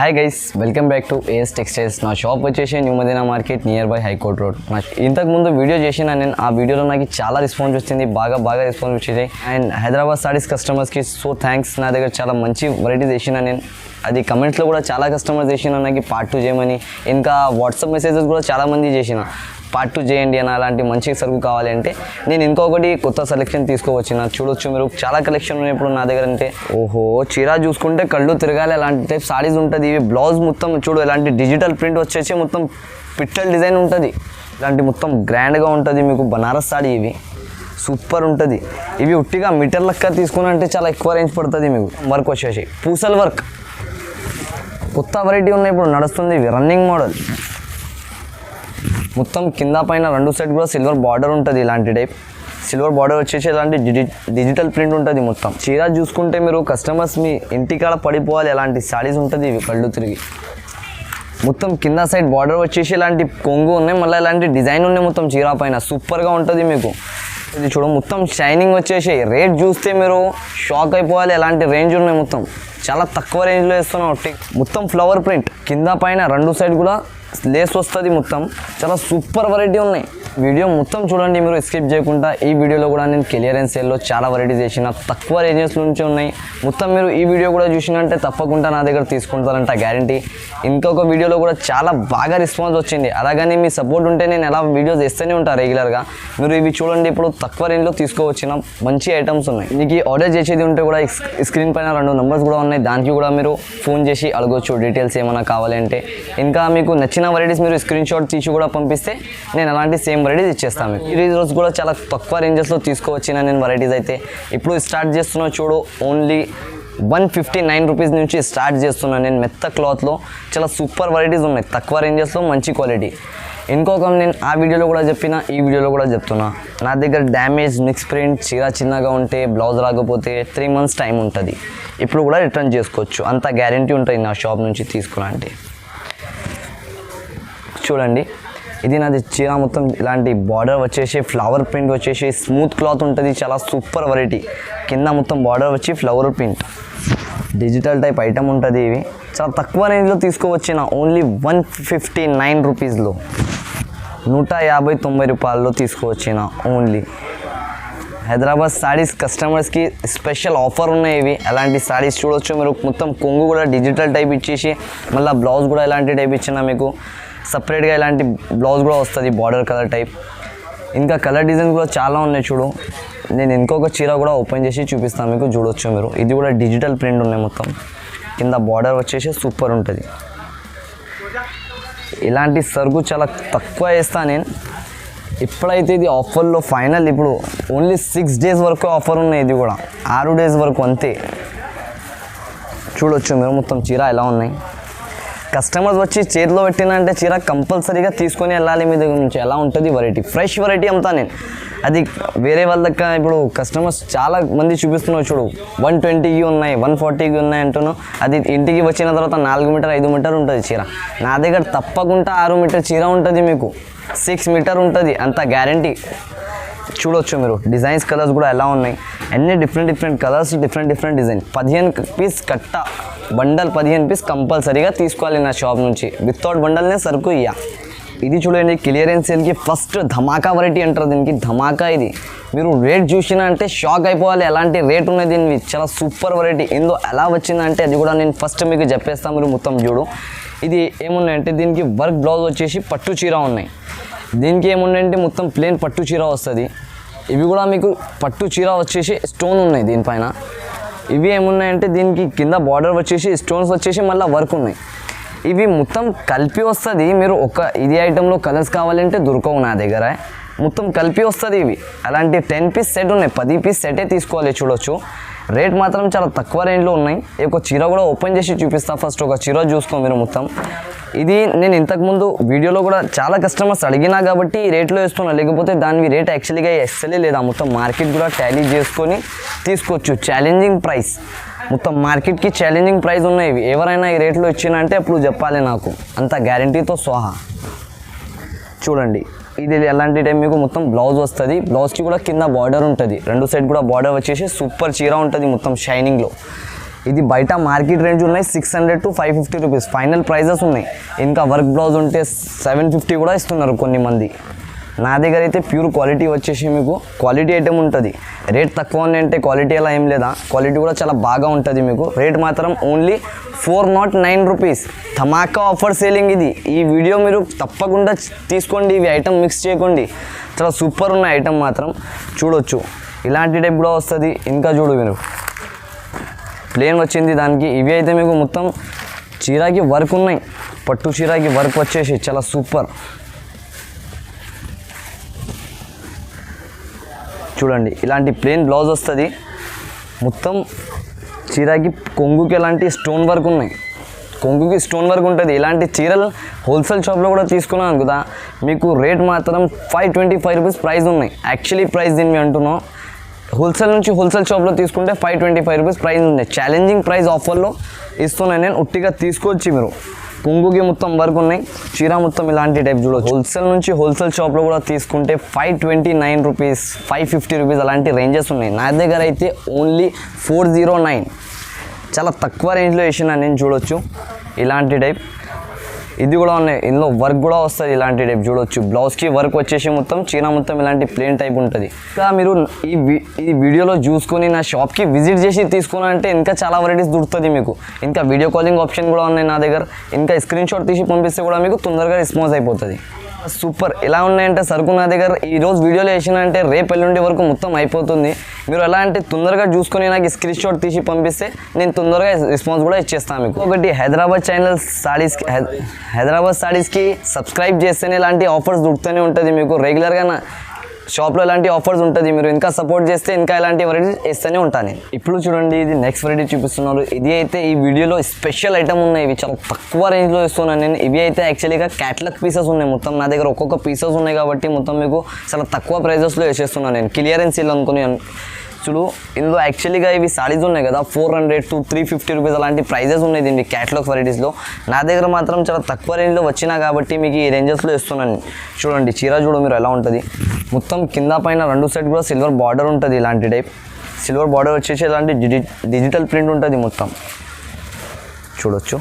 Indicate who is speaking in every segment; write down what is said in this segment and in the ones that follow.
Speaker 1: Hi guys, welcome back to AS textiles. నా shop వచ్చేసి new Madina market near by high court road. ఇంతకుముందు video చేసిన నేను ఆ వీడియోలో నాకు చాలా రెస్పాన్స్ వచ్చింది, బాగా రెస్పాన్స్ వచ్చింది. అండ్ హైదరాబాద్ సారీస్ కస్టమర్స్కి సో థ్యాంక్స్. నా దగ్గర చాలా మంచి వెరైటీస్ చేసిన నేను, అది కమెంట్స్లో కూడా చాలా కస్టమర్స్ చేసిన నాకు పార్ట్ 2 చేయమని. ఇంకా వాట్సాప్ మెసేజెస్ కూడా చాలామంది చేసిన పార్ట్ 2 చేయండి అని. అలాంటి మంచి సరుకు కావాలి అంటే నేను ఇంకొకటి కొత్త సెలెక్షన్ తీసుకోవచ్చిన. చూడొచ్చు మీరు, చాలా కలెక్షన్ ఉన్నాయి ఇప్పుడు నా దగ్గర. అంటే ఓహో, చీర చూసుకుంటే కళ్ళు తిరగాలి అలాంటి టైప్ సారీస్ ఉంటుంది. ఇవి బ్లౌజ్ మొత్తం చూడు, ఇలాంటి డిజిటల్ ప్రింట్ వచ్చేసి మొత్తం పిట్టల్ డిజైన్ ఉంటుంది. ఇలాంటి మొత్తం గ్రాండ్గా ఉంటుంది. మీకు బనారస్ సారీ ఇవి సూపర్ ఉంటుంది. ఇవి ఉట్టిగా మీటర్ లెక్క తీసుకుని అంటే చాలా ఎక్కువ రేంజ్ పడుతుంది మీకు. వర్క్ వచ్చేసి పూసల్ వర్క్ కొత్త వెరైటీ ఉన్నాయి ఇప్పుడు నడుస్తుంది. ఇవి రన్నింగ్ మోడల్, మొత్తం కింద పైన రెండు సైడ్ కూడా సిల్వర్ బార్డర్ ఉంటుంది. ఇలాంటి టైప్ సిల్వర్ బార్డర్ వచ్చేసి ఇలాంటి డిజిటల్ ప్రింట్ ఉంటుంది. మొత్తం చీర చూసుకుంటే మీరు కస్టమర్స్ మీ ఇంటికాడ పడిపోవాలి ఎలాంటి సారీస్ ఉంటుంది. ఇవి కళ్ళు తిరిగి మొత్తం కింద సైడ్ బార్డర్ వచ్చేసి ఇలాంటి కొంగు ఉన్నాయి, మళ్ళీ ఇలాంటి డిజైన్ ఉన్నాయి మొత్తం చీర పైన. సూపర్గా ఉంటుంది మీకు. ఇది చూడ మొత్తం షైనింగ్ వచ్చేసి రేట్ చూస్తే మీరు షాక్ అయిపోవాలి, ఎలాంటి రేంజ్ ఉన్నాయి. మొత్తం చాలా తక్కువ రేంజ్లో వేస్తున్నాం. మొత్తం ఫ్లవర్ ప్రింట్ కింద పైన రెండు సైడ్ కూడా లేస్ వస్తుంది. మొత్తం చాలా సూపర్ వెరైటీ ఉన్నాయి. వీడియో మొత్తం చూడండి మీరు స్కిప్ చేయకుండా. ఈ వీడియోలో కూడా నేను క్లియరెన్స్ సేల్లో చాలా వెరైటీస్ చేసిన, తక్కువ రేంజెస్ నుంచి ఉన్నాయి. మొత్తం మీరు ఈ వీడియో కూడా చూసినంటే తప్పకుండా నా దగ్గర తీసుకుంటారంట గ్యారంటీ. ఇంకొక వీడియోలో కూడా చాలా బాగా రెస్పాన్స్ వచ్చింది. అలాగని మీ సపోర్ట్ ఉంటే నేను ఎలా వీడియోస్ చేస్తూనే ఉంటాను రెగ్యులర్గా. మీరు ఇవి చూడండి, ఇప్పుడు తక్కువ రేంజ్లో తీసుకోవచ్చిన మంచి ఐటమ్స్ ఉన్నాయి. మీకు ఆర్డర్ చేసేది ఉంటే కూడా స్క్రీన్ పైన 2 నెంబర్స్ కూడా ఉన్నాయి, దానికి కూడా మీరు ఫోన్ చేసి అడగొచ్చు డీటెయిల్స్ ఏమైనా కావాలంటే. ఇంకా మీకు నచ్చిన వెరైటీస్ మీరు స్క్రీన్ షాట్ తీసి కూడా పంపిస్తే నేను అలాంటి సేమ్ వెరైటీస్ ఇచ్చేస్తాను. ఈ రోజు కూడా చాలా తక్కువ రేంజెస్లో తీసుకోవచ్చిన నేను వెరైటీస్ అయితే. ఇప్పుడు స్టార్ట్ చేస్తున్నా చూడు, ఓన్లీ 159 రూపీస్ నుంచి స్టార్ట్ చేస్తున్నాను నేను. మెత్త క్లాత్లో చాలా సూపర్ వెరైటీస్ ఉన్నాయి, తక్కువ రేంజెస్లో మంచి క్వాలిటీ. ఇంకొక నేను ఆ వీడియోలో కూడా చెప్పిన, ఈ వీడియోలో కూడా చెప్తున్నా. నా దగ్గర డ్యామేజ్ మిక్స్ ప్రింట్ చీర చిన్నగా ఉంటే, బ్లౌజ్ రాకపోతే 3 months టైం ఉంటుంది. ఇప్పుడు కూడా రిటర్న్ చేసుకోవచ్చు, అంత గ్యారంటీ ఉంటుంది నా షాప్ నుంచి తీసుకున్నా అంటే. చూడండి, ఇది నాది చీర మొత్తం ఇలాంటి బార్డర్ వచ్చేసి ఫ్లవర్ ప్రింట్ వచ్చేసి స్మూత్ క్లాత్ ఉంటుంది. చాలా సూపర్ వెరైటీ. కింద మొత్తం బార్డర్ వచ్చి flower print digital type item ఉంటుంది. ఇవి చాలా తక్కువ రేంజ్లో తీసుకోవచ్చిన, ఓన్లీ 159 రూపీస్లో, 150-90 రూపాయల్లో తీసుకోవచ్చిన ఓన్లీ. హైదరాబాద్ సారీస్ కస్టమర్స్కి స్పెషల్ ఆఫర్ ఉన్నాయి ఇవి. అలాంటి సారీస్ చూడవచ్చు మీరు. మొత్తం కొంగు కూడా డిజిటల్ టైప్ ఇచ్చేసి, మళ్ళీ బ్లౌజ్ కూడా ఇలాంటి టైప్ ఇచ్చిన మీకు. సపరేట్గా ఇలాంటి బ్లౌజ్ కూడా వస్తుంది, బార్డర్ కలర్ టైప్. ఇంకా కలర్ డిజైన్స్ కూడా చాలా ఉన్నాయి చూడు. నేను ఇంకొక చీర కూడా ఓపెన్ చేసి చూపిస్తాను మీకు, చూడొచ్చు మీరు. ఇది కూడా డిజిటల్ ప్రింట్ ఉన్నాయి మొత్తం. కింద బార్డర్ వచ్చేసి సూపర్ ఉంటుంది. ఇలాంటి సరుకు చాలా తక్కువ వేస్తాను నేను. ఇప్పుడైతే ఇది ఆఫర్లో ఫైనల్. ఇప్పుడు ఓన్లీ 6 days వరకు ఆఫర్ ఉన్నాయి. ఇది కూడా 6 days వరకు అంతే. చూడొచ్చు మీరు మొత్తం చీర ఎలా ఉన్నాయి. కస్టమర్స్ వచ్చి చేతిలో పెట్టినంటే చీర కంపల్సరీగా తీసుకొని వెళ్ళాలి మీ దగ్గర నుంచి. ఎలా ఉంటుంది వెరైటీ, ఫ్రెష్ వెరైటీ అమ్ముతా నేను. అది వేరే వాళ్ళ దగ్గర ఇప్పుడు కస్టమర్స్ చాలా మంది చూపిస్తున్నారు చూడు, 120కి ఉన్నాయి, 140కి ఉన్నాయి అంటున్నాను. అది ఇంటికి వచ్చిన తర్వాత 4 మీటర్ 5 మీటర్ ఉంటుంది చీర. నా దగ్గర తప్పకుండా 6 మీటర్ చీర ఉంటుంది మీకు, 6 మీటర్ ఉంటుంది, అంత గ్యారంటీ. చూడొచ్చు మీరు. డిజైన్స్ కలర్స్ కూడా ఎలా ఉన్నాయి, అన్ని different colours, different design. 15 piece కట్ట బండల్, 15 పీస్ కంపల్సరీగా తీసుకోవాలి నా షాప్ నుంచి. వితౌట్ బండల్నే సరుకు ఇయ్య. ఇది చూడండి, క్లియరెన్స్ సేల్కి ఫస్ట్ ధమాకా వెరైటీ అంటారు దీనికి. ధమాకా ఇది. మీరు రేట్ చూసినా అంటే షాక్ అయిపోవాలి, ఎలాంటి రేట్ ఉన్నాయి దీనివి. చాలా సూపర్ వెరైటీ. ఇందులో ఎలా వచ్చిందంటే అది కూడా నేను ఫస్ట్ మీకు చెప్పేస్తాను. మీరు మొత్తం చూడు. ఇది ఏమున్నాయంటే దీనికి వర్క్ బ్లౌజ్ వచ్చేసి పట్టు చీర ఉన్నాయి. దీనికి ఏమున్నాయంటే మొత్తం ప్లేన్ పట్టు చీర వస్తుంది. ఇవి కూడా మీకు పట్టు చీర వచ్చేసి స్టోన్ ఉన్నాయి దీనిపైన. ఇవి ఏమున్నాయంటే దీనికి కింద బార్డర్ వచ్చేసి స్టోన్స్ వచ్చేసి మళ్ళీ వర్క్ ఉన్నాయి. ఇవి మొత్తం కలిపి వస్తుంది. మీరు ఇది ఐటెంలో కలర్స్ కావాలంటే దొరకవు నా దగ్గర, మొత్తం కలిపి వస్తుంది. ఇవి అలాంటి 10 పీస్ సెట్ ఉన్నాయి, 10 పీస్ సెటే తీసుకోవాలి. చూడొచ్చు, రేట్ మాత్రం చాలా తక్కువ రేంజ్లో ఉన్నాయి. ఒక చీర కూడా ఓపెన్ చేసి చూపిస్తాను. ఫస్ట్ ఒక చీర చూసుకో మీరు మొత్తం. ఇది నేను ఇంతకుముందు వీడియోలో కూడా చాలా కస్టమర్స్ అడిగినా కాబట్టి ఈ రేట్లో వేస్తున్నా, లేకపోతే దాని రేట్ యాక్చువల్గా ఎస్ఎల్ఏ లేదా. మొత్తం మార్కెట్ కూడా టాలీ చేసుకొని తీసుకోవచ్చు. ఛాలెంజింగ్ ప్రైస్, మొత్తం మార్కెట్కి ఛాలెంజింగ్ ప్రైస్ ఉన్నాయి ఇవి. ఎవరైనా ఈ రేట్లో ఇచ్చినంటే అప్పుడు చెప్పాలి నాకు, అంత గ్యారంటీతో సహా. చూడండి, ఇది ఎలాంటి టైం మీకు మొత్తం బ్లౌజ్ వస్తుంది. బ్లౌజ్కి కూడా కింద బార్డర్ ఉంటుంది, రెండు సైడ్ కూడా బార్డర్ వచ్చేసి సూపర్ చీర ఉంటుంది మొత్తం షైనింగ్లో. ఇది బయట మార్కెట్ రేంజ్ ఉన్నాయి 600 to 550 రూపీస్ ఫైనల్ ప్రైజెస్ ఉన్నాయి. ఇంకా వర్క్ బ్లౌజ్ ఉంటే 750 కూడా ఇస్తున్నారు కొన్ని మంది. నా దగ్గర అయితే ప్యూర్ క్వాలిటీ వచ్చేసి మీకు క్వాలిటీ ఐటమ్ ఉంటుంది. రేట్ తక్కువ అంటే క్వాలిటీ అలా ఏం లేదా, క్వాలిటీ కూడా చాలా బాగా ఉంటుంది మీకు. రేట్ మాత్రం ఓన్లీ 409 రూపీస్. ధమాకా ఆఫర్ సేలింగ్ ఇది. ఈ వీడియో మీరు తప్పకుండా తీసుకోండి, ఇవి ఐటమ్ మిక్స్ చేయకండి. చాలా సూపర్ ఉన్న ఐటమ్ మాత్రం చూడొచ్చు. ఇలాంటి టైప్ కూడా వస్తుంది. ఇంకా చూడు మీరు ప్లేన్ వచ్చింది దానికి. ఇవి అయితే మీకు మొత్తం చీరాకి వర్క్ ఉన్నాయి, పట్టు చీరాకి వర్క్ వచ్చేసి చాలా సూపర్. చూడండి ఇలాంటి ప్లేన్ బ్లౌజ్ వస్తుంది. మొత్తం చీరాకి కొంగుకి ఎలాంటి స్టోన్ వర్క్ ఉన్నాయి, కొంగుకి స్టోన్ వర్క్ ఉంటుంది. ఇలాంటి చీరలు హోల్సేల్ షాప్లో కూడా తీసుకున్నాను కదా, మీకు రేట్ మాత్రం 525 రూపీస్ ప్రైస్ ఉన్నాయి. యాక్చువల్లీ ప్రైస్ దీన్ని అంటున్నాం, హోల్సేల్ నుంచి హోల్సేల్ షాప్లో తీసుకుంటే 525 రూపీస్ ప్రైస్ ఉంది. ఛాలెంజింగ్ ప్రైస్ ఆఫర్లో ఇస్తున్నాను నేను. ఉట్టిగా తీసుకోవచ్చు మీరు. కొంగుకి మొత్తం వర్క్ ఉన్నాయి, చీర మొత్తం ఇలాంటి టైప్ చూడవచ్చు. హోల్సేల్ నుంచి హోల్సేల్ షాప్లో కూడా తీసుకుంటే 529 రూపీస్ 550 రూపీస్ అలాంటి రేంజెస్ ఉన్నాయి. నా దగ్గర అయితే ఓన్లీ 409, చాలా తక్కువ రేంజ్లో వేసిన నేను చూడొచ్చు. ఇలాంటి టైప్ ఇది కూడా ఉన్నాయి, ఇందులో వర్క్ కూడా వస్తుంది. ఇలాంటి టైప్ చూడొచ్చు. బ్లౌజ్కి వర్క్ వచ్చేసి మొత్తం చీర మొత్తం ఇలాంటి ప్లేన్ టైప్ ఉంటుంది. ఇంకా మీరు ఈ వీడియోలో చూసుకొని నా షాప్కి విజిట్ చేసి తీసుకున్నారంటే ఇంకా చాలా వెరైటీస్ దొరుకుతుంది మీకు. ఇంకా వీడియో కాలింగ్ ఆప్షన్ కూడా ఉన్నాయి నా దగ్గర. ఇంకా స్క్రీన్ షాట్ తీసి పంపిస్తే కూడా మీకు తొందరగా రెస్పాన్స్ అయిపోతుంది. సూపర్. ఎలా ఉన్నాయంటే సరుకు నా దగ్గర ఈరోజు వీడియోలో వేసినంటే రేపు ఎల్లుండి వరకు మొత్తం అయిపోతుంది. మీరు ఎలా అంటే తొందరగా చూసుకొని నాకు స్క్రీన్ షాట్ తీసి పంపిస్తే నేను తొందరగా రెస్పాన్స్ కూడా ఇచ్చేస్తాను మీకు. ఒకటి హైదరాబాద్ సారీస్కి సబ్స్క్రైబ్ చేస్తేనే ఇలాంటి ఆఫర్స్ దొరుకుతూనే ఉంటుంది మీకు. రెగ్యులర్గా నా షాప్లో ఇలాంటి ఆఫర్స్ ఉంటుంది. మీరు ఇంకా సపోర్ట్ చేస్తే ఇంకా ఇలాంటి వెరైటీస్ వేస్తూనే ఉంటాను నేను. ఇప్పుడు చూడండి ఇది నెక్స్ట్ వెరైటీ చూపిస్తున్నారు. ఇది అయితే ఈ వీడియోలో స్పెషల్ ఐటమ్ ఉన్నాయి. ఇవి చాలా తక్కువ రేంజ్లో ఇస్తున్నాను నేను. ఇవి అయితే యాక్చువల్లీగా క్యాటలాగ్ పీసెస్ ఉన్నాయి. మొత్తం నా దగ్గర ఒక్కొక్క పీసెస్ ఉన్నాయి కాబట్టి మొత్తం మీకు చాలా తక్కువ ప్రైజెస్లో వేసేస్తున్నాను నేను. క్లియరెన్స్ సేల్ అనుకుని చూడు. ఇందులో యాక్చువల్లీగా ఇవి సారీస్ ఉన్నాయి కదా, 400 to 350 రూపీస్ అలాంటి ప్రైజెస్ ఉన్నాయి దీనికి క్యాటలాగ్ వెరైటీస్లో. నా దగ్గర మాత్రం చాలా తక్కువ రేంజ్లో వచ్చినా కాబట్టి మీకు ఈ రేంజెస్లో ఇస్తున్నాను. చూడండి చీర చూడు మీరు ఎలా ఉంటుంది. మొత్తం కింద పైన రెండు సైడ్ కూడా సిల్వర్ బార్డర్ ఉంటుంది. ఇలాంటి టైప్ సిల్వర్ బార్డర్ వచ్చేసి ఇలాంటి డిజిటల్ ప్రింట్ ఉంటుంది మొత్తం చూడొచ్చు.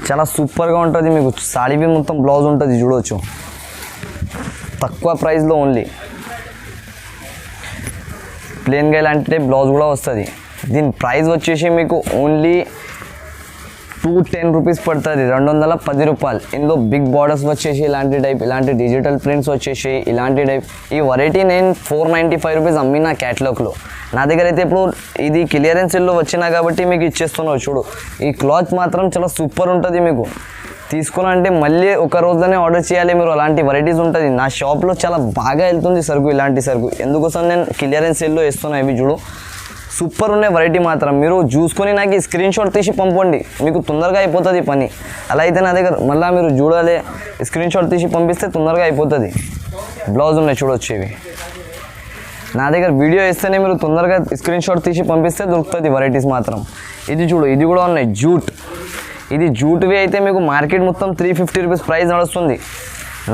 Speaker 1: చాలా సూపర్గా ఉంటుంది మీకు. సాడీవి మొత్తం బ్లౌజ్ ఉంటుంది చూడవచ్చు. తక్కువ ప్రైస్లో ఓన్లీ ప్లేన్గా ఇలాంటి టైప్ బ్లౌజ్ కూడా వస్తుంది. దీని ప్రైస్ వచ్చేసి మీకు ఓన్లీ 210 రూపీస్ పడుతుంది, 210 రూపాయలు. ఇందులో బిగ్ బార్డర్స్ వచ్చేసి ఇలాంటి టైప్, ఇలాంటి డిజిటల్ ప్రింట్స్ వచ్చేసి ఇలాంటి టైప్. ఈ వెరైటీ నేను 495 రూపీస్ అమ్మిన క్యాటలాగ్లో. నా దగ్గర అయితే ఇప్పుడు ఇది క్లియరెన్స్ సేల్లో వచ్చినా కాబట్టి మీకు ఇచ్చేస్తున్నావు చూడు. ఈ క్లాత్ మాత్రం చాలా సూపర్ ఉంటుంది మీకు. తీసుకున్నంటే మళ్ళీ ఒక రోజులోనే ఆర్డర్ చేయాలి మీరు. అలాంటి వెరైటీస్ ఉంటుంది నా షాప్లో. చాలా బాగా వెళ్తుంది సరుకు, ఇలాంటి సరుకు. ఎందుకోసం నేను క్లియరెన్స్ సేల్లో ఇస్తున్నాను. ఇవి చూడు సూపర్ ఉన్నాయి వెరైటీ మాత్రం. మీరు చూసుకొని నాకు స్క్రీన్ షాట్ తీసి పంపండి, మీకు తొందరగా అయిపోతుంది పని. అలా అయితే నా దగ్గర మళ్ళీ మీరు చూడాలి, స్క్రీన్ షాట్ తీసి పంపిస్తే తొందరగా అయిపోతుంది. బ్లౌజ్ ఉన్నాయి చూడొచ్చు. ఇవి నా దగ్గర వీడియో ఇస్తేనే మీరు తొందరగా స్క్రీన్ షాట్ తీసి పంపిస్తే దొరుకుతుంది వెరైటీస్ మాత్రం. ఇది చూడు, ఇది కూడా ఉన్నాయి జూట్. ఇది జూట్వి అయితే మీకు మార్కెట్ మొత్తం 350 రూపీస్ ప్రైస్ నడుస్తుంది.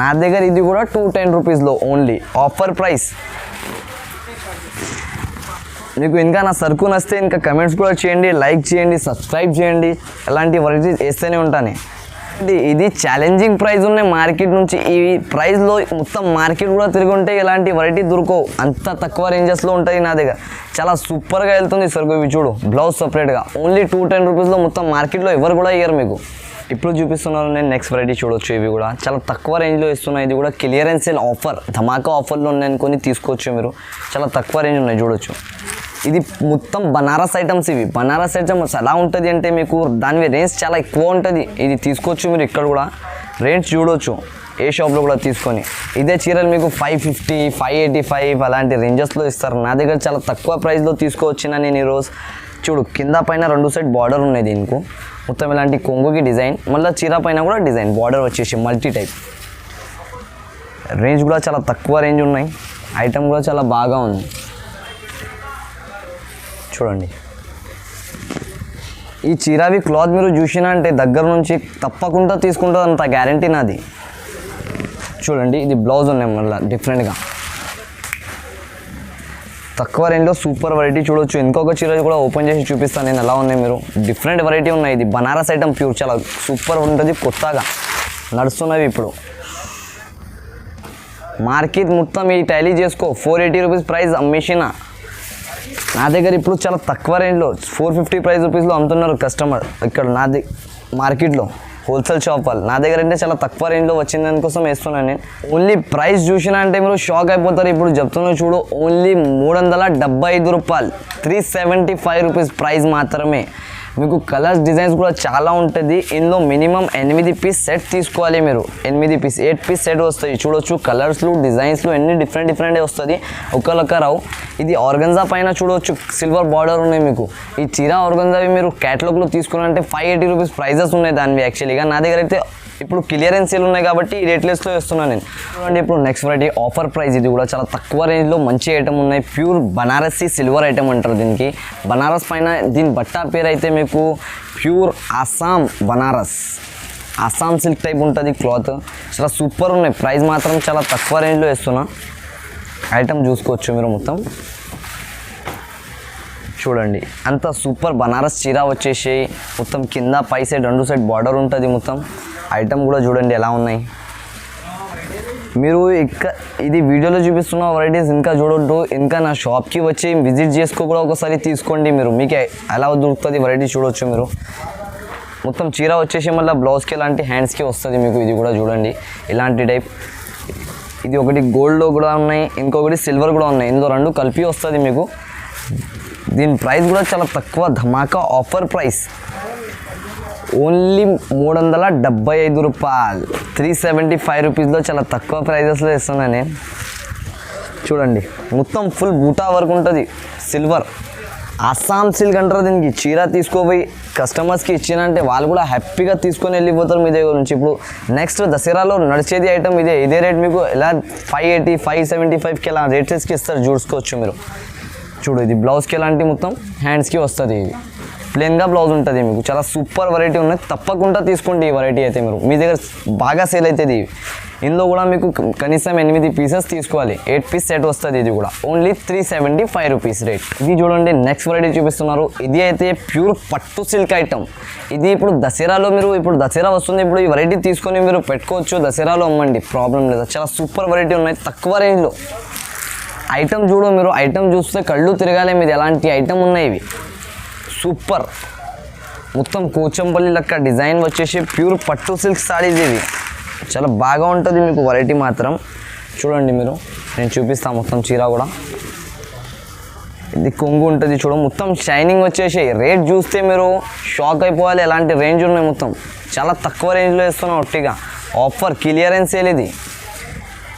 Speaker 1: నా దగ్గర ఇది కూడా 210 రూపీస్లో ఓన్లీ ఆఫర్ ప్రైస్. మీకు ఇంకా నా సరుకు నచ్చితే ఇంకా కమెంట్స్ కూడా చేయండి, లైక్ చేయండి, సబ్స్క్రైబ్ చేయండి. అలాంటి వెరైటీస్ వేస్తూనే ఉంటాను. ఇది ఛాలెంజింగ్ ప్రైస్ ఉన్నాయి మార్కెట్ నుంచి. ఈ ప్రైస్లో మొత్తం మార్కెట్ కూడా తిరుగుంటే ఇలాంటి వెరైటీ దొరకవు. అంత తక్కువ రేంజెస్లో ఉంటుంది నా దగ్గర. చాలా సూపర్గా వెళ్తుంది సరుకు. ఇవి చూడు బ్లౌజ్ సపరేట్గా ఓన్లీ 210 రూపీస్లో మొత్తం మార్కెట్లో ఎవరు కూడా ఇయ్యరు మీకు. ఇప్పుడు చూపిస్తున్నాను నేను నెక్స్ట్ వెరైటీ చూడొచ్చు. ఇవి కూడా చాలా తక్కువ రేంజ్లో ఇస్తున్నాయి. ఇది కూడా క్లియరెన్స్ సేల్ ఆఫర్, ధమాకా ఆఫర్లో ఉన్నాయి అనుకొని తీసుకోవచ్చు మీరు. చాలా తక్కువ రేంజ్ ఉన్నాయి చూడొచ్చు. ఇది మొత్తం బనారస్ ఐటమ్స్. ఇవి బనారస్ ఐటమ్స్ ఎలా ఉంటుంది అంటే మీకు దాని రేంజ్ చాలా ఎక్కువ ఉంటుంది. ఇది తీసుకోవచ్చు మీరు. ఇక్కడ కూడా రేంజ్ చూడవచ్చు ఏ షాప్లో కూడా తీసుకొని. ఇదే చీరలు మీకు 550, 585 అలాంటి రేంజెస్లో ఇస్తారు. నా దగ్గర చాలా తక్కువ ప్రైస్లో తీసుకోవచ్చిన నేను ఈరోజు. చూడు కింద పైన రెండు సైడ్ బార్డర్ ఉన్నాయి దీనికి. మొత్తం ఇలాంటి కొంగుకి డిజైన్, మళ్ళీ చీర పైన కూడా డిజైన్ బార్డర్ వచ్చేసి మల్టీ టైప్. రేంజ్ కూడా చాలా తక్కువ రేంజ్ ఉన్నాయి. ఐటమ్ కూడా చాలా బాగా ఉంది చూడండి. ఈ చీరవి క్లాత్ మీరు చూసినా అంటే దగ్గర నుంచి తప్పకుండా తీసుకుంటుంది, అంత గ్యారంటీ నాది. చూడండి ఇది బ్లౌజ్ ఉన్నాయి మళ్ళీ డిఫరెంట్గా. తక్కువ రేంజ్లో సూపర్ వెరైటీ చూడొచ్చు. ఇంకొక చీర కూడా ఓపెన్ చేసి చూపిస్తాను నేను ఎలా ఉన్నాయి. మీరు డిఫరెంట్ వెరైటీ ఉన్నాయి. ఇది బనారస్ ఐటమ్ ప్యూర్, చాలా సూపర్ ఉంటుంది. కొత్తగా నడుస్తున్నవి ఇప్పుడు మార్కెట్ మొత్తం ఈ టైలీ చేసుకో 480 రూపీస్ ప్రైస్ అమ్మేసిన. నా దగ్గర ఇప్పుడు చాలా తక్కువ రేంజ్లో 450 ప్రైస్ రూపీస్లో అమ్ముతున్నారు కస్టమర్ ఇక్కడ నాది మార్కెట్లో హోల్సేల్ షాప్ వాళ్ళు. నా దగ్గర అంటే చాలా తక్కువ రేంజ్లో వచ్చింది దానికోసం వేస్తున్నాను నేను. ఓన్లీ ప్రైస్ చూసినా అంటే మీరు షాక్ అయిపోతారు. ఇప్పుడు చెప్తున్నా చూడు, ఓన్లీ 375 రూపాయలు, 375 రూపీస్ ప్రైస్ మాత్రమే. మీకు కలర్స్ డిజైన్స్ కూడా చాలా ఉంటుంది. ఇందులో మినిమం 8 పీస్ సెట్ తీసుకోవాలి మీరు. 8 పీస్ సెట్ వస్తాయి చూడొచ్చు. కలర్స్లు డిజైన్స్లు ఎన్ని డిఫరెంట్ వస్తుంది, ఒకళ్ళొక్క రావు. ఇది ఆర్గన్జా పైన చూడవచ్చు, సిల్వర్ బార్డర్ ఉన్నాయి మీకు. ఈ చీర ఆర్గన్జావి మీరు క్యాటలాగ్లో తీసుకున్నారంటే 580 రూపీస్ ప్రైజెస్ ఉన్నాయి దానివి యాక్చువల్గా. నా దగ్గర అయితే ఇప్పుడు క్లియరెన్స్ సేల్ ఉన్నాయి కాబట్టి ఈ రేట్లెస్లో వేస్తున్నాను నేను. చూడండి ఇప్పుడు నెక్స్ట్ వెరైటీ ఆఫర్ ప్రైస్. ఇది కూడా చాలా తక్కువ రేంజ్లో మంచి ఐటమ్ ఉన్నాయి. ప్యూర్ బనారసి సిల్వర్ ఐటమ్ అంటారు దీనికి. బనారస్ పైన దీని బట్టా పేరు అయితే మీకు pure Assam Banaras, Assam silk type ఉంటుంది క్లాత్. చాలా సూపర్ ఉన్నాయి. ప్రైస్ మాత్రం చాలా తక్కువ రేంజ్లో వేస్తున్నా. ఐటమ్ చూసుకోవచ్చు మీరు మొత్తం చూడండి. అంత సూపర్ బనారస్ చీర వచ్చేసి మొత్తం కింద పై సైడ్ 2 సైడ్ బార్డర్ ఉంటుంది మొత్తం. ఐటమ్ కూడా చూడండి ఎలా ఉన్నాయి. మీరు ఇది వీడియోలో చూపిస్తున్న వెరైటీస్ ఇంకా చూడొద్దు, ఇంకా నా షాప్కి వచ్చి విజిట్ చేసుకో కూడా ఒకసారి తీసుకోండి మీరు. మీకే ఎలా దొరుకుతుంది వెరైటీ చూడొచ్చు మీరు. మొత్తం చీర వచ్చేసి మళ్ళీ బ్లౌజ్కి ఎలాంటి హ్యాండ్స్కి వస్తుంది మీకు. ఇది కూడా చూడండి ఇలాంటి టైప్. ఇది ఒకటి గోల్డ్లో కూడా ఉన్నాయి, ఇంకొకటి సిల్వర్ కూడా ఉన్నాయి. ఇందులో 2 కలిపి వస్తుంది మీకు. దీని ప్రైస్ కూడా చాలా తక్కువ, ధమాకా ఆఫర్ ప్రైస్. ఓన్లీ 375 రూపాయలు, 375 రూపీస్లో చాలా తక్కువ ప్రైజెస్లో ఇస్తున్నాను నేను. చూడండి మొత్తం ఫుల్ బూటా వర్క్ ఉంటుంది. సిల్వర్ అస్సాం సిల్క్ అంటారు దీనికి. చీర తీసుకోపోయి కస్టమర్స్కి ఇచ్చినంటే వాళ్ళు కూడా హ్యాపీగా తీసుకొని వెళ్ళిపోతారు మీ దగ్గర నుంచి. ఇప్పుడు నెక్స్ట్ దసరాలో నడిచేది ఐటమ్ ఇదే రేట్ మీకు ఎలా 580, 575కి ఎలా రేట్స్కి ఇస్తారు చూసుకోవచ్చు మీరు. చూడు ఇది బ్లౌజ్కి ఎలాంటి మొత్తం హ్యాండ్స్కి వస్తుంది. ఇది ప్లెయిన్గా బ్లౌజ్ ఉంటుంది మీకు. చాలా సూపర్ వెరైటీ ఉన్నాయి, తప్పకుండా తీసుకోండి ఈ వెరైటీ అయితే మీరు. మీ దగ్గర బాగా సేల్ అవుతుంది. ఇందులో కూడా మీకు కనీసం 8 పీసెస్ తీసుకోవాలి. 8 పీస్ సెట్ వస్తుంది. ఇది కూడా ఓన్లీ 375 రూపీస్ రేట్. ఇది చూడండి నెక్స్ట్ వెరైటీ చూపిస్తున్నారు. ఇది అయితే ప్యూర్ పట్టు సిల్క్ ఐటమ్. ఇది ఇప్పుడు దసరాలో మీరు ఇప్పుడు దసరా వస్తుంది, ఇప్పుడు ఈ వెరైటీ తీసుకొని మీరు పెట్టుకోవచ్చు, దసరాలో అమ్మండి, ప్రాబ్లం లేదు. చాలా సూపర్ వెరైటీ ఉన్నాయి తక్కువ రేంజ్లో. ఐటమ్ చూడు మీరు, ఐటమ్ చూస్తే కళ్ళు తిరగాలి మీద ఎలాంటి ఐటమ్ ఉన్నాయి ఇవి. సూపర్ మొత్తం కూచంపల్లి లెక్క డిజైన్ వచ్చేసి ప్యూర్ పట్టు సిల్క్ సారీస్ ఇవి. చాలా బాగా ఉంటుంది మీకు వెరైటీ మాత్రం. చూడండి మీరు, నేను చూపిస్తాను మొత్తం చీర కూడా. ఇది కొంగు ఉంటుంది చూడ, మొత్తం షైనింగ్ వచ్చేసి. రేట్ చూస్తే మీరు షాక్ అయిపోవాలి, ఎలాంటి రేంజ్ ఉన్నాయి మొత్తం. చాలా తక్కువ రేంజ్లో ఇస్తున్నాం ఒట్టిగా. ఆఫర్ క్లియరెన్స్ సేల్ ఇది.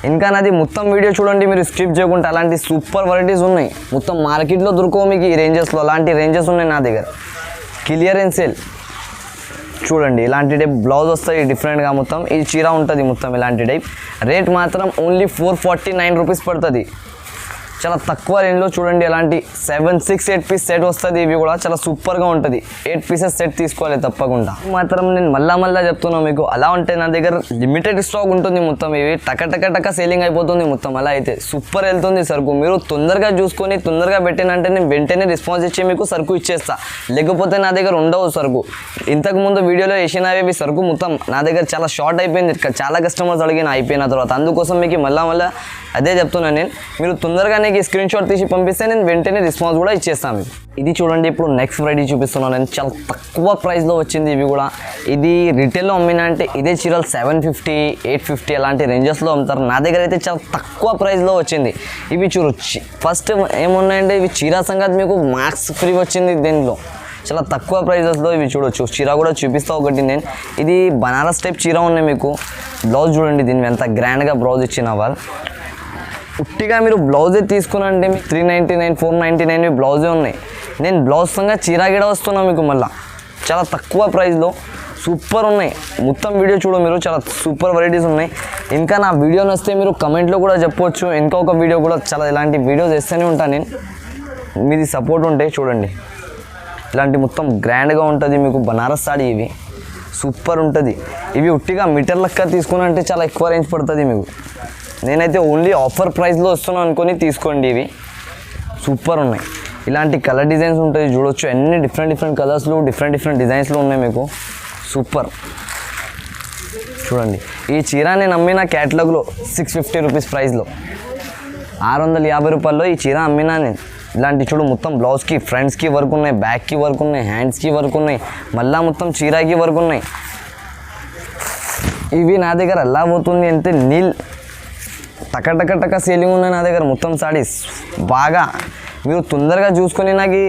Speaker 1: ఇంకా నాది మొత్తం వీడియో చూడండి మీరు స్కిప్ చేయకుండా. అలాంటి సూపర్ వెరైటీస్ ఉన్నాయి మొత్తం. మార్కెట్లో దొరకవు మీకు ఈ రేంజెస్లో. అలాంటి రేంజెస్ ఉన్నాయి నా దగ్గర. క్లియరెన్స్ సేల్ చూడండి. ఇలాంటి టైప్ బ్లౌజ్ వస్తాయి డిఫరెంట్గా మొత్తం. ఈ చీర ఉంటుంది మొత్తం ఇలాంటి టైప్. రేట్ మాత్రం ఓన్లీ 449 రూపీస్ పడుతుంది. చాలా తక్కువ రేంజ్లో చూడండి. ఎలాంటి 7, 6, 8 పీస్ సెట్ వస్తుంది. ఇవి కూడా చాలా సూపర్గా ఉంటుంది. 8 పీసెస్ సెట్ తీసుకోవాలి తప్పకుండా. మాత్రం నేను మళ్ళా చెప్తున్నాను మీకు. అలా ఉంటే నా దగ్గర లిమిటెడ్ స్టాక్ ఉంటుంది మొత్తం. ఇవి టక సేలింగ్ అయిపోతుంది మొత్తం. అలా అయితే సూపర్ వెళ్తుంది సరుకు. మీరు తొందరగా చూసుకొని తొందరగా పెట్టినంటే నేను వెంటనే రెస్పాన్స్ ఇచ్చి మీకు సరుకు ఇచ్చేస్తా. లేకపోతే నా దగ్గర ఉండవు సరుకు. ఇంతకుముందు వీడియోలో వేసినవి సరుకు మొత్తం నా దగ్గర చాలా షార్ట్ అయిపోయింది. చాలా కస్టమర్స్ అడిగిన అయిపోయిన తర్వాత. అందుకోసం మీకు మళ్ళా అదే చెప్తున్నాను నేను. మీరు తొందరగా స్క్రీన్ షాట్ తీసి పంపిస్తే నేను వెంటనే రెస్పాన్స్ కూడా ఇచ్చేస్తాను. ఇది చూడండి ఇప్పుడు నెక్స్ట్ వెరైటీ చూపిస్తున్నాను నేను. చాలా తక్కువ ప్రైస్లో వచ్చింది ఇవి కూడా. ఇది రిటైల్లో అమ్మినా అంటే ఇదే చీరలు 750, 850 అలాంటి రేంజెస్లో అమ్ముతారు. నా దగ్గర అయితే చాలా తక్కువ ప్రైస్లో వచ్చింది. ఇవి చూడొచ్చు. ఫస్ట్ ఏమున్నాయంటే ఇవి చీర సంగతి మీకు మ్యాక్స్ ఫ్రీ వచ్చింది దీనిలో. చాలా తక్కువ ప్రైజెస్లో ఇవి చూడొచ్చు. చీర కూడా చూపిస్తా ఒకటి నేను. ఇది బనారస్ టైప్ చీర ఉన్నాయి మీకు. బ్లౌజ్ చూడండి దీన్ని ఎంత గ్రాండ్గా బ్లౌజ్ ఇచ్చిన వాళ్ళు. ఉట్టిగా మీరు బ్లౌజే తీసుకున్నారంటే మీకు 399, 499 బ్లౌజే ఉన్నాయి. నేను బ్లౌజ్ సంగా చీర గిడ వస్తున్నా మీకు మళ్ళీ చాలా తక్కువ ప్రైస్లో. సూపర్ ఉన్నాయి మొత్తం. వీడియో చూడ మీరు, చాలా సూపర్ వెరైటీస్ ఉన్నాయి. ఇంకా నా వీడియో నచ్చితే మీరు కమెంట్లో కూడా చెప్పవచ్చు. ఇంకొక వీడియో కూడా చాలా ఇలాంటి వీడియోస్ వేస్తూనే ఉంటాను నేను. మీది సపోర్ట్ ఉంటే చూడండి. ఇలాంటి మొత్తం గ్రాండ్గా ఉంటుంది మీకు బనారస్ సాడీ. ఇవి సూపర్ ఉంటుంది. ఇవి ఉట్టిగా మీటర్ లెక్క తీసుకున్నంటే చాలా ఎక్కువ రేంజ్ పడుతుంది మీకు. నేనైతే ఓన్లీ ఆఫర్ ప్రైస్లో వస్తున్నాను అనుకొని తీసుకోండి. ఇవి సూపర్ ఉన్నాయి. ఇలాంటి కలర్ డిజైన్స్ ఉంటాయి చూడొచ్చు, అన్ని డిఫరెంట్ కలర్స్లో డిఫరెంట్ డిజైన్స్లో ఉన్నాయి మీకు. సూపర్ చూడండి. ఈ చీర నేను అమ్మిన క్యాటలాగ్లో 650 రూపీస్ ప్రైస్లో, 650 రూపాయల్లో ఈ చీర అమ్మినా నేను. ఇలాంటి చూడు మొత్తం బ్లౌజ్కి ఫ్రంట్స్కి వర్క్ ఉన్నాయి, బ్యాక్కి వర్క్ ఉన్నాయి, హ్యాండ్స్కి వర్క్ ఉన్నాయి, మళ్ళీ మొత్తం చీరాకి వర్క్ ఉన్నాయి. ఇవి నా దగ్గర ఎలా పోతుంది అంటే నీల్ టక సేలింగ్ ఉన్నాయి నా దగ్గర మొత్తం సారీస్. బాగా మీరు తొందరగా చూసుకొని నాకు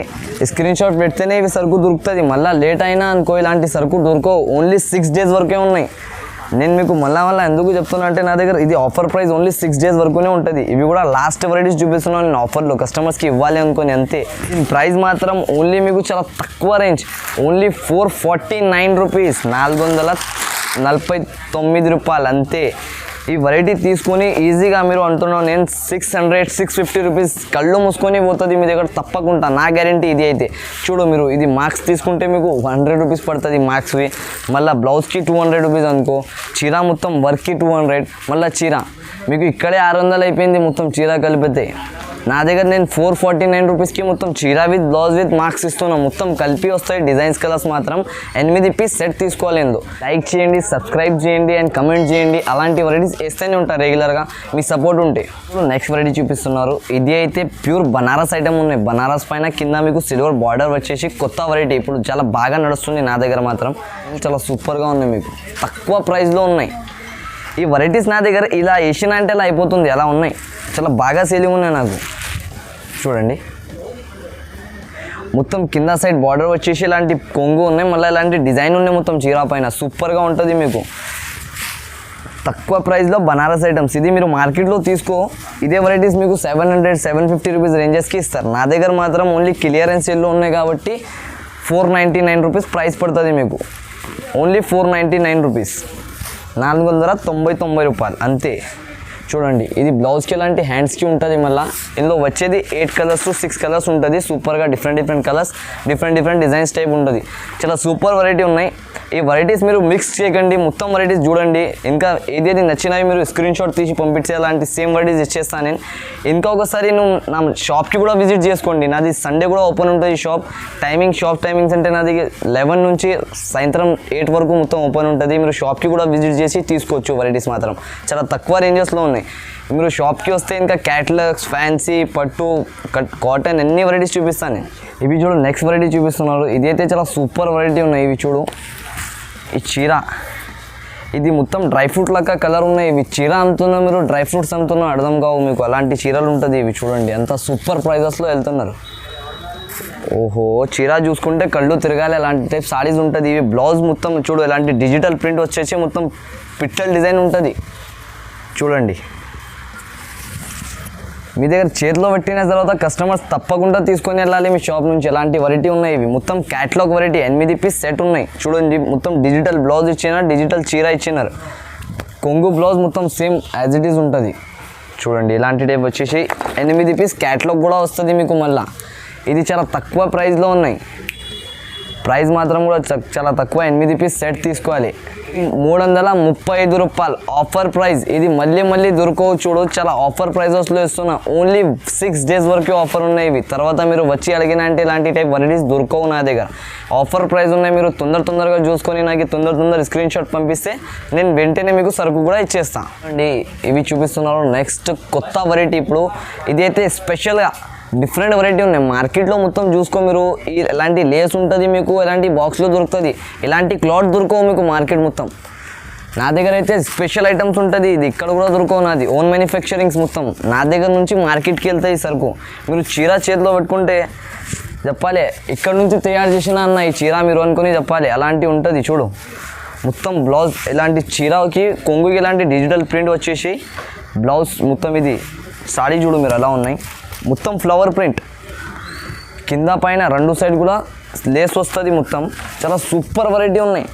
Speaker 1: స్క్రీన్ షాట్ పెడితేనే ఇవి సరుకు దొరుకుతుంది. మళ్ళీ లేట్ అయినా అనుకో ఇలాంటి సరుకు దొరకవు. ఓన్లీ 6 days వరకే ఉన్నాయి. నేను మీకు మళ్ళీ ఎందుకు చెప్తున్నా అంటే నా దగ్గర ఇది ఆఫర్ ప్రైస్ ఓన్లీ 6 days వరకునే ఉంటుంది. ఇవి కూడా లాస్ట్ వెరైటీస్ చూపిస్తున్నాను నేను ఆఫర్లో, కస్టమర్స్కి ఇవ్వాలి అనుకొని అంతే. దీని ప్రైస్ మాత్రం ఓన్లీ మీకు చాలా తక్కువ రేంజ్, ఓన్లీ 449 రూపీస్, 449 రూపాయలు అంతే. ఈ వెరైటీ తీసుకొని ఈజీగా మీరు అంటున్నాను నేను 600-650 రూపీస్ కళ్ళు మూసుకొని పోతుంది మీ దగ్గర తప్పకుండా, నా గ్యారంటీ ఇది అయితే. చూడు మీరు ఇది మార్క్స్ తీసుకుంటే మీకు 100 రూపీస్ పడుతుంది మార్క్స్వి, మళ్ళీ బ్లౌజ్కి 200 రూపీస్ అనుకో, చీర మొత్తం వర్క్కి 200, మళ్ళీ చీర మీకు ఇక్కడే 600 అయిపోయింది మొత్తం చీర కలిపితే. నా దగ్గర నేను 449 రూపీస్కి మొత్తం చీర విత్ బ్లౌజ్ విత్ మార్క్స్ ఇస్తున్నాను. మొత్తం కలిపి వస్తాయి డిజైన్స్ కలర్స్ మాత్రం 8 పీస్ సెట్ తీసుకోలేదు. లైక్ చేయండి, సబ్స్క్రైబ్ చేయండి అండ్ కమెంట్ చేయండి. అలాంటి వెరైటీస్ వేస్తూనే ఉంటారు రెగ్యులర్గా, మీ సపోర్ట్ ఉంటే. ఇప్పుడు నెక్స్ట్ వెరైటీ చూపిస్తున్నారు. ఇది అయితే ప్యూర్ బనారస్ ఐటమ్ ఉన్నాయి. బనారస్ పైన కింద మీకు సిల్వర్ బార్డర్ వచ్చేసి కొత్త వెరైటీ, ఇప్పుడు చాలా బాగా నడుస్తుంది నా దగ్గర మాత్రం. చాలా సూపర్గా ఉన్నాయి, మీకు తక్కువ ప్రైస్లో ఉన్నాయి ఈ వెరైటీస్. నా దగ్గర ఇలా వేసిన అంటే ఇలా అయిపోతుంది, అలా ఉన్నాయి, చాలా బాగా సేలింగ్ ఉన్నాయి నాకు. చూడండి మొత్తం కింద సైడ్ బార్డర్ వచ్చేసి ఇలాంటి కొంగు ఉన్నాయి, మళ్ళీ ఇలాంటి డిజైన్ ఉన్నాయి మొత్తం చీర పైన. సూపర్గా ఉంటుంది మీకు, తక్కువ ప్రైస్లో బనారస్ ఐటమ్స్. ఇది మీరు మార్కెట్లో తీసుకో ఇదే వెరైటీస్ మీకు 700-750 రూపీస్ రేంజెస్కి ఇస్తారు. నా దగ్గర మాత్రం ఓన్లీ క్లియరెన్స్ సేల్లో ఉన్నాయి కాబట్టి 499 రూపీస్ ప్రైస్ పడుతుంది మీకు. ఓన్లీ 499 రూపీస్, 499 రూపాయలు అంతే. చూడండి ఇది బ్లౌజ్కి ఎలాంటి హ్యాండ్స్కి ఉంటుంది. మళ్ళీ ఇందులో వచ్చేది 8 కలర్స్ 6 కలర్స్ ఉంటుంది. సూపర్గా different colours, different designs type ఉంటుంది. చాలా సూపర్ వెరైటీ ఉన్నాయి. ఈ వెరైటీస్ మీరు మిక్స్ చేయకండి, మొత్తం వెరైటీస్ చూడండి. ఇంకా ఏదేది నచ్చినాయి మీరు స్క్రీన్ షాట్ తీసి పంపించే అలాంటి సేమ్ వెరైటీస్ ఇచ్చేస్తాను నేను. ఇంకా ఒకసారి నువ్వు నా షాప్కి కూడా విజిట్ చేసుకోండి. నాది సండే కూడా ఓపెన్ ఉంటుంది షాప్. షాప్ టైమింగ్స్ అంటే నాది 11 నుంచి సాయంత్రం 8 వరకు మొత్తం ఓపెన్ ఉంటుంది. మీరు షాప్కి కూడా విజిట్ చేసి తీసుకోవచ్చు. వెరైటీస్ మాత్రం చాలా తక్కువ రేంజెస్లో ఉన్నాయి. మీరు షాప్కి వస్తే ఇంకా క్యాటలాగ్స్, ఫ్యాన్సీ, పట్టు, కాటన్ అన్ని వెరైటీస్ చూపిస్తాను నేను. ఇవి చూడు నెక్స్ట్ వెరైటీ చూపిస్తున్నారు. ఇది అయితే చాలా సూపర్ వెరైటీ ఉన్నాయి. ఇవి చూడు ఈ చీర, ఇది మొత్తం డ్రై ఫ్రూట్ లాగా కలర్ ఉన్నాయి. ఇవి చీర అమ్ముతున్నా మీరు డ్రై ఫ్రూట్స్ అమ్ముతున్నా అర్థం కావు మీకు, అలాంటి చీరలు ఉంటుంది. ఇవి చూడండి ఎంత సూపర్ ప్రైజెస్లో వెళ్తున్నారు. ఓహో చీర చూసుకుంటే కళ్ళు తిరగాలి, అలాంటి టైప్ సారీస్ ఉంటుంది. ఇవి బ్లౌజ్ మొత్తం చూడు ఇలాంటి డిజిటల్ ప్రింట్ వచ్చేసి మొత్తం పిట్టల్ డిజైన్ ఉంటుంది. చూడండి మీ దగ్గర చేతిలో పెట్టిన తర్వాత కస్టమర్స్ తప్పకుండా తీసుకొని వెళ్ళాలి మీ షాప్ నుంచి. ఎలాంటి వెరైటీ ఉన్నాయి ఇవి మొత్తం క్యాటలాగ్ వెరైటీ, 8 పీస్ సెట్ ఉన్నాయి. చూడండి మొత్తం డిజిటల్ బ్లౌజ్ ఇచ్చినారు, డిజిటల్ చీర ఇచ్చినారు, కొంగు బ్లౌజ్ మొత్తం సేమ్ యాజ్ ఇట్ ఈస్ ఉంటుంది. చూడండి ఇలాంటి టైప్ వచ్చేసి 8 పీస్ క్యాటలాగ్ కూడా వస్తుంది మీకు. మళ్ళీ ఇది చాలా తక్కువ ప్రైస్లో ఉన్నాయి. ప్రైస్ మాత్రం కూడా చాలా తక్కువ, 8 పీస్ సెట్ తీసుకోవాలి. 335 రూపాయలు ఆఫర్ ప్రైస్. ఇది మళ్ళీ దొరకవు. చూడు చాలా ఆఫర్ ప్రైజెస్లో ఇస్తున్నా. ఓన్లీ 6 days వరకు ఆఫర్ ఉన్నాయి ఇవి. తర్వాత మీరు వచ్చి అడిగిన అంటే ఇలాంటి టైప్ వెరైటీస్ దొరకవు నా దగ్గర. ఆఫర్ ప్రైస్ ఉన్నాయి. మీరు తొందరగా చూసుకొని నాకు తొందర స్క్రీన్ షాట్ పంపిస్తే నేను వెంటనే మీకు సరుకు కూడా ఇచ్చేస్తాను అండి. ఇవి చూపిస్తున్నారు నెక్స్ట్ కొత్త వెరైటీ. ఇప్పుడు ఇదైతే స్పెషల్గా డిఫరెంట్ వెరైటీ ఉన్నాయి. మార్కెట్లో మొత్తం చూసుకో మీరు, ఎలాంటి లేస్ ఉంటుంది మీకు, ఎలాంటి బాక్స్లో దొరుకుతుంది, ఇలాంటి క్లాత్ దొరకవు మీకు మార్కెట్ మొత్తం. నా దగ్గర అయితే స్పెషల్ ఐటమ్స్ ఉంటుంది. ఇది ఇక్కడ కూడా దొరకవు, నాది ఓన్ మ్యానుఫ్యాక్చరింగ్స్ మొత్తం. నా దగ్గర నుంచి మార్కెట్కి వెళ్తాయి సరుకు. మీరు చీర చేతిలో పెట్టుకుంటే చెప్పాలి ఇక్కడ నుంచి తయారు చేసిన అన్న ఈ చీర మీరు అనుకుని చెప్పాలి, అలాంటివి ఉంటుంది. చూడు మొత్తం బ్లౌజ్ ఇలాంటి చీరకి కొంగుకి ఇలాంటి డిజిటల్ ప్రింట్ వచ్చేసి బ్లౌజ్ మొత్తం. ఇది సారీ చూడు మీరు ఎలా ఉన్నాయి, మొత్తం ఫ్లవర్ ప్రింట్, కింద పైన 2 సైడ్ కూడా లేస్ వస్తుంది మొత్తం. చాలా సూపర్ వెరైటీ ఉన్నాయి.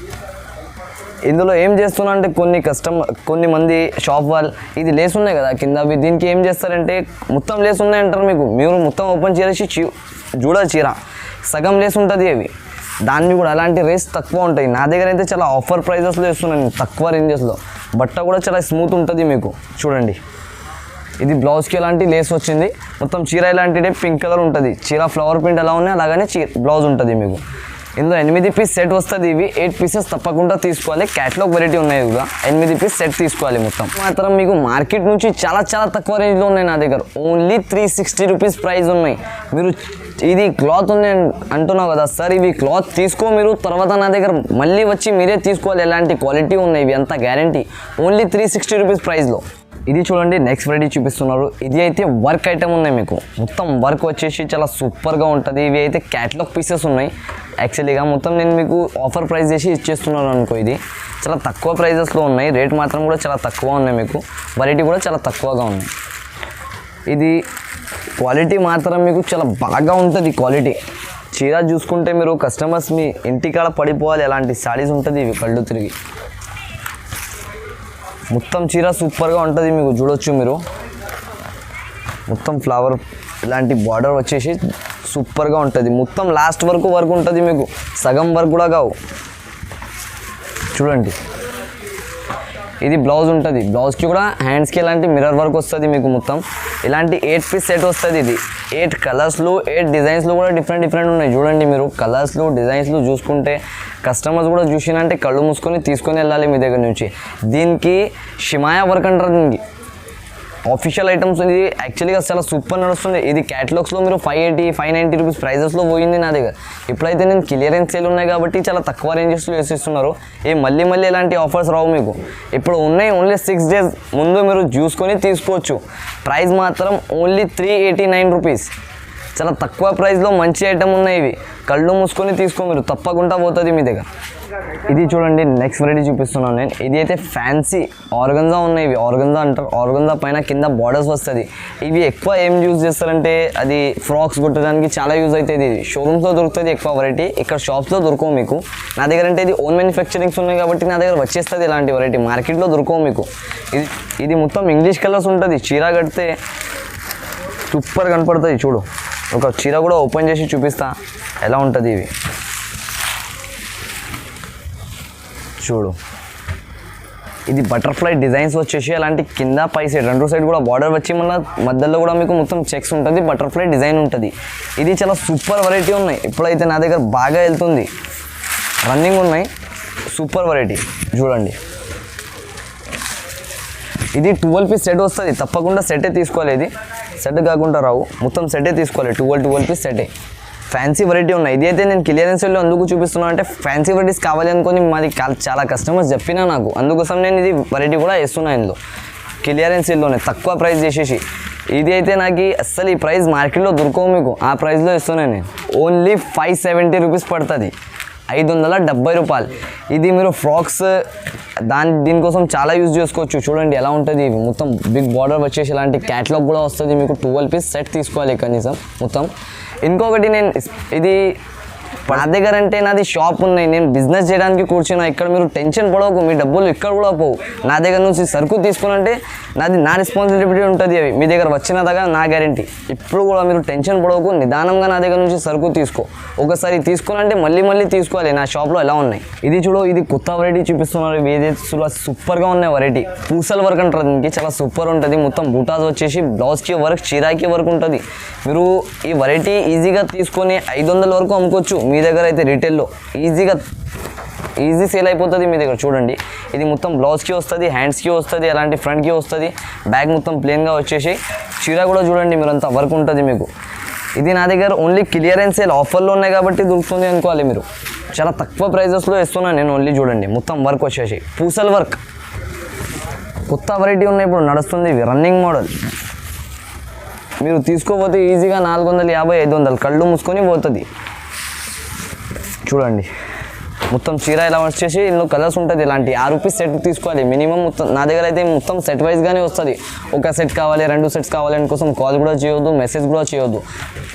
Speaker 1: ఇందులో ఏం చేస్తున్నా అంటే కొన్ని మంది షాప్ వాళ్ళు ఇది లేస్ ఉన్నాయి కదా కింద, అవి దీనికి ఏం చేస్తారంటే మొత్తం లేస్ ఉన్నాయంటారు మీకు. మీరు మొత్తం ఓపెన్ చేసి చూడాలి చీర సగం లేస్ ఉంటుంది అవి. దాన్ని కూడా అలాంటి రేస్ తక్కువ ఉంటాయి. నా దగ్గర అయితే చాలా ఆఫర్ ప్రైజెస్లో ఇస్తున్నాను, తక్కువ రేంజెస్లో. బట్ట కూడా చాలా స్మూత్ ఉంటుంది మీకు. చూడండి ఇది బ్లౌజ్కి ఎలాంటి లేస్ వచ్చింది, మొత్తం చీర ఇలాంటి పింక్ కలర్ ఉంటుంది. చీర ఫ్లవర్ ప్రింట్ ఎలా ఉన్నాయి అలాగనే బ్లౌజ్ ఉంటుంది మీకు. ఇందులో 8 పీస్ సెట్ వస్తుంది. ఇవి 8 పీసెస్ తప్పకుండా తీసుకోవాలి. క్యాటలాగ్ వెరైటీ ఉన్నాయి కూడా 8 పీస్ సెట్ తీసుకోవాలి. మొత్తం మాత్రం మీకు మార్కెట్ నుంచి చాలా చాలా తక్కువ రేంజ్లో ఉన్నాయి నా దగ్గర. ఓన్లీ 360 రూపీస్ ప్రైస్ ఉన్నాయి. మీరు ఇది క్లాత్ ఉంది అంటున్నావు కదా సార్, ఇవి క్లాత్ తీసుకో మీరు, తర్వాత నా దగ్గర మళ్ళీ వచ్చి మీరే తీసుకోవాలి. ఎలాంటి క్వాలిటీ ఉన్నాయి ఇవి, అంత గ్యారంటీ. ఓన్లీ 360 రూపీస్ ప్రైస్లో. ఇది చూడండి నెక్స్ట్ వెరైటీ చూపిస్తున్నారు. ఇది అయితే వర్క్ ఐటమ్ ఉన్నాయి మీకు. మొత్తం వర్క్ వచ్చేసి చాలా సూపర్గా ఉంటుంది. ఇవి అయితే క్యాటలాగ్ పీసెస్ ఉన్నాయి. యాక్చువల్లీగా మొత్తం నేను మీకు ఆఫర్ ప్రైస్ చేసి ఇచ్చేస్తున్నాను అనుకో. ఇది చాలా తక్కువ ప్రైజెస్లో ఉన్నాయి. రేట్ మాత్రం కూడా చాలా తక్కువ ఉన్నాయి మీకు. వెరైటీ కూడా చాలా తక్కువగా ఉన్నాయి. ఇది క్వాలిటీ మాత్రం మీకు చాలా బాగా ఉంటుంది. క్వాలిటీ చీర చూసుకుంటే మీరు కస్టమర్స్ మీ ఇంటికాడ పడిపోవాలి. ఎలాంటి సారీస్ ఉంటుంది ఇవి కళ్ళు తిరిగి. మొత్తం చీర సూపర్గా ఉంటుంది మీకు. చూడొచ్చు మీరు మొత్తం ఫ్లవర్ ఇలాంటి బార్డర్ వచ్చేసి సూపర్గా ఉంటుంది. మొత్తం లాస్ట్ వరకు వర్క్ ఉంటుంది మీకు, సగం వర్క్ కూడా కావు. చూడండి ఇది బ్లౌజ్ ఉంటుంది. బ్లౌజ్కి కూడా హ్యాండ్స్కి ఇలాంటి మిర్రర్ వర్క్ వస్తుంది మీకు. మొత్తం ఇలాంటి 8 పీస్ సెట్ వస్తుంది. ఇది 8 కలర్స్లో 8 డిజైన్స్లో కూడా డిఫరెంట్ ఉన్నాయి. చూడండి మీరు కలర్స్లో డిజైన్స్లో చూసుకుంటే కస్టమర్స్ కూడా చూసినంటే కళ్ళు మూసుకొని తీసుకొని వెళ్ళాలి మీ దగ్గర నుంచి. దీనికి షిమాయా వర్క్ అంటారు. దీనికి ఆఫీషియల్ ఐటమ్స్. ఇది యాక్చువల్గా చాలా సూపర్ నడుస్తుంది. ఇది క్యాటలాగ్స్లో మీరు 580 590 రూపీస్ ప్రైజెస్లో పోయింది నా దగ్గర. ఇప్పుడైతే నేను క్లియరెన్స్ సేల్ ఉన్నాయి కాబట్టి చాలా తక్కువ రేంజెస్లో వేసిస్తున్నారు. మళ్ళీ ఎలాంటి ఆఫర్స్ రావు మీకు. ఇప్పుడు ఉన్నాయి ఓన్లీ 6 డేస్ ముందు మీరు చూసుకొని తీసుకోవచ్చు. ప్రైస్ మాత్రం ఓన్లీ 389 రూపీస్. చాలా తక్కువ ప్రైస్లో మంచి ఐటమ్ ఉన్నాయి. ఇవి కళ్ళు మూసుకొని తీసుకో మీరు, తప్పకుండా పోతుంది మీ దగ్గర. ఇది చూడండి నెక్స్ట్ వెరైటీ చూపిస్తున్నాను నేను. ఇది అయితే ఫ్యాన్సీ ఆర్గంజా ఉన్నాయి. ఇవి ఆర్గంజా అంటారు. ఆర్గంజా పైన కింద బార్డర్స్ వస్తుంది. ఇవి ఎక్కువ ఏం యూజ్ చేస్తారంటే అది ఫ్రాక్స్ కుట్టడానికి చాలా యూజ్ అవుతుంది. ఇది షోరూమ్స్లో దొరుకుతుంది ఎక్కువ వెరైటీ, ఇక్కడ షాప్స్లో దొరకవు మీకు. నా దగ్గర అంటే ఇది ఓన్ మ్యానుఫ్యాక్చరింగ్స్ ఉన్నాయి కాబట్టి నా దగ్గర వచ్చేస్తుంది ఇలాంటి వెరైటీ. మార్కెట్లో దొరకవు మీకు. ఇది మొత్తం ఇంగ్లీష్ కలర్స్ ఉంటుంది. చీర కడితే సూపర్ కనపడుతుంది. చూడు ఒక చీర కూడా ఓపెన్ చేసి చూపిస్తా ఎలా ఉంటుంది. ఇవి చూడు, ఇది బటర్ఫ్లై డిజైన్స్ వచ్చేసి అలాంటి కింద పై సైడ్ 2 సైడ్ కూడా బార్డర్ వచ్చి మళ్ళీ మధ్యలో కూడా మీకు మొత్తం చెక్స్ ఉంటుంది. బటర్ఫ్లై డిజైన్ ఉంటుంది. ఇది చాలా సూపర్ వెరైటీ ఉన్నాయి. ఇప్పుడైతే నా దగ్గర బాగా వెళ్తుంది, రన్నింగ్ ఉన్నాయి. సూపర్ వెరైటీ చూడండి. ఇది 12 పీస్ సెట్ వస్తుంది. తప్పకుండా సెట్టే తీసుకోవాలి. ఇది సెట్ కాకుండా రావు, మొత్తం సెట్టే తీసుకోవాలి. 12 పీస్ సెట్టే. ఫ్యాన్సీ వెరైటీ ఉన్నాయి. ఇది అయితే నేను క్లియరెన్స్ సేల్లో అందుకు చూపిస్తున్నాను అంటే ఫ్యాన్సీ వెరైటీస్ కావాలి అనుకొని మాది చాలా కస్టమర్స్ చెప్పినా నాకు, అందుకోసం నేను ఇది వెరైటీ కూడా వేస్తున్నాను. ఇందులో క్లియరెన్స్ సేల్లోనే తక్కువ ప్రైస్ చేసేసి. ఇది అయితే నాకు అస్సలు ఈ ప్రైస్ మార్కెట్లో దొరకవు మీకు. ఆ ప్రైస్లో ఇస్తున్నాను నేను. ఓన్లీ 570 రూపీస్ పడుతుంది, 570 రూపాయలు. ఇది మీరు ఫ్రాక్స్ దీనికోసం చాలా యూజ్ చేసుకోవచ్చు. చూడండి ఎలా ఉంటుంది. ఇవి మొత్తం బిగ్ బార్డర్ వచ్చేసి ఇలాంటి క్యాటలాగ్ కూడా వస్తుంది మీకు. 12 పీస్ సెట్ తీసుకోవాలి కనీసం మొత్తం. ఇంకొకటి నేను ఇది నా దగ్గర అంటే నాది షాప్ ఉన్నాయి, నేను బిజినెస్ చేయడానికి కూర్చున్నా. ఇక్కడ మీరు టెన్షన్ పడవకు, మీ డబ్బులు ఇక్కడ కూడా పోవు. నా దగ్గర నుంచి సరుకు తీసుకున్నంటే నా రెస్పాన్సిబిలిటీ ఉంటుంది. అవి మీ దగ్గర వచ్చిన దగ్గర నా గ్యారంటీ. ఇప్పుడు కూడా మీరు టెన్షన్ పడవకు, నిదానంగా నా దగ్గర నుంచి సరుకు తీసుకో. ఒకసారి తీసుకున్నంటే మళ్ళీ తీసుకోవాలి. నా షాప్లో ఎలా ఉన్నాయి. ఇది చూడు, ఇది కొత్త వెరైటీ చూపిస్తున్నారు. ఏదైతే సూపర్గా ఉన్నాయి వెరైటీ. పూసల్ వర్క్ అంటారు దీనికి. చాలా సూపర్ ఉంటుంది. మొత్తం బూటాస్ వచ్చేసి బ్లౌజ్కి వర్క్, చీరాకి వర్క్ ఉంటుంది. మీరు ఈ వెరైటీ ఈజీగా తీసుకొని 500 వరకు అమ్ముకోవచ్చు. మీ దగ్గర అయితే రీటైల్లో ఈజీ సేల్ అయిపోతుంది మీ దగ్గర. చూడండి ఇది మొత్తం బ్లౌజ్కి వస్తుంది, హ్యాండ్స్కి వస్తుంది, అలాంటి ఫ్రంట్కి వస్తుంది. బ్యాగ్ మొత్తం ప్లెయిన్గా వచ్చేసి చీర కూడా చూడండి మీరు, అంతా వర్క్ ఉంటుంది మీకు. ఇది నా దగ్గర ఓన్లీ క్లియరెన్స్ సేల్ ఆఫర్లో ఉన్నాయి కాబట్టి దొరుకుతుంది అనుకోవాలి మీరు. చాలా తక్కువ ప్రైజెస్లో ఇస్తున్నాను నేను. ఓన్లీ చూడండి మొత్తం వర్క్ వచ్చేసి పూసల్ వర్క్. కొత్త వెరైటీ ఉన్నాయి ఇప్పుడు నడుస్తుంది. ఇవి రన్నింగ్ మోడల్. మీరు తీసుకోపోతే ఈజీగా 450 500 కళ్ళు మూసుకొని పోతుంది. చూడండి మొత్తం చీర ఇలా వచ్చేసి ఇందులో కలర్స్ ఉంటుంది. ఇలాంటి 6 రూపీస్ సెట్ తీసుకోవాలి మినిమం. మొత్తం నా దగ్గర అయితే మొత్తం సెట్ వైజ్గానే వస్తుంది. ఒక సెట్ కావాలి, 2 సెట్స్ కావాలి అనుకోసం కాల్ కూడా చేయొద్దు, మెసేజ్ కూడా చేయొద్దు.